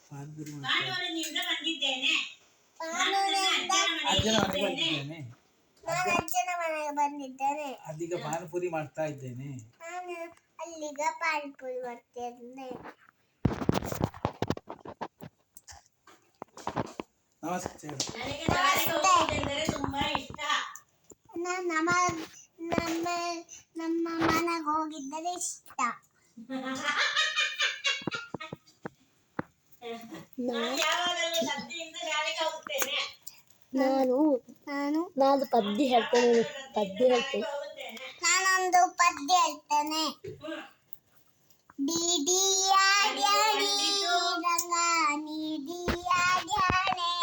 ಪಾನಿಪುರಿ ಕಾನೂರಿನಿಂದ ಬಂದಿದ್ದೇನೆ. ಅಜ್ಜನ ಮನೆಗೆ ಬಂದಿದ್ದೇನೆ. ನಾನು ಅಜ್ಜನ ಮನೆಗೆ ಬಂದಿದ್ದೇನೆ. ಅದೀಗ ಪಾನಿಪುರಿ ಮಾಡ್ತಾ ಇದ್ದೇನೆ. ನಾನು ಅಲ್ಲಿಗ ಪಾನಿಪುರಿ ಮಾಡ್ತೇನೆ. ನಮಸ್ತೆ. ನನಗೆ ಶಾಲೆಗೆ ಹೋಗುವುದೆಂದರೆ ತುಂಬಾ ಇಷ್ಟ. ನಮ್ಮ ಮನೆಗೆ ಹೋಗಿದ್ದರೆ ಇಷ್ಟ. ನಾನು ಯಾವಾಗಲೂ ಶ್ರದ್ಧೆಯಿಂದ ಶಾಲೆಗೆ ಹೋಗುತ್ತೇನೆ. ನಾನು ಪದ್ಯ ಹೇಳ್ತೇನೆ. ನಾನೊಂದು ಪದ್ಯ ಹೇಳ್ತೇನೆ. ಡಿಡಿಯಾಡ್ಯಾಡಿ ರಂಗ ನೀಡಿಯಾಡ್ಯಾನೆ.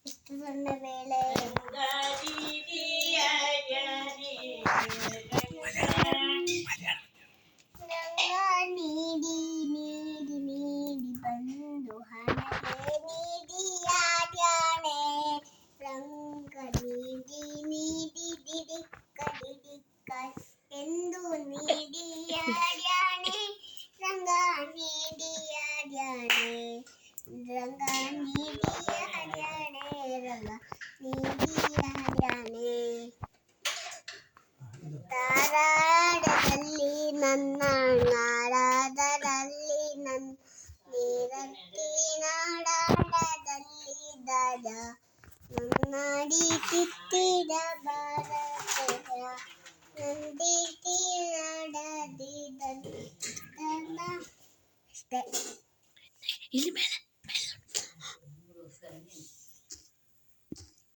ಇಷ್ಟು ಸಣ್ಣ ವೇಳೆ ನೀಡಿ ನೀಡಿ ನೀಡಿ ಬಂದು ಹಣಗೆ ನೀಡಿಯಾಡ್ಯಾನೆ. ರಂಗ ನೀಡಿ ನೀಡಿ ದಿಡಿಕ್ಕ ದಿಡಿಕ್ಕ ಎಂದು ನೀಡಿಯಾಡ್ಯಾನೆ. ರಂಗ ನೀಡಿಯಾಡ್ಯಾನೆ. ರಂಗ ನೀಡಿಯಾಡ್ಯಾನೆ. ರಂಗ ನೀಡಿಯಾಡ್ಯಾನೆ. ಧಾರವಾಡದಲ್ಲಿ ನನ್ನ ನಾಡದಲ್ಲಿ ನನ್ನ ನೀರತ್ತಿ ನಾಡಾಡದಲ್ಲಿ ದಾದ ನನ್ನಾಡಿ ಕಿತ್ತಿದ ಭಾರತದ ನಂದಿತಿ ನಾಡದಿ ಅಷ್ಟೇ. ಇಲ್ಲಿ ಮೇಲೆ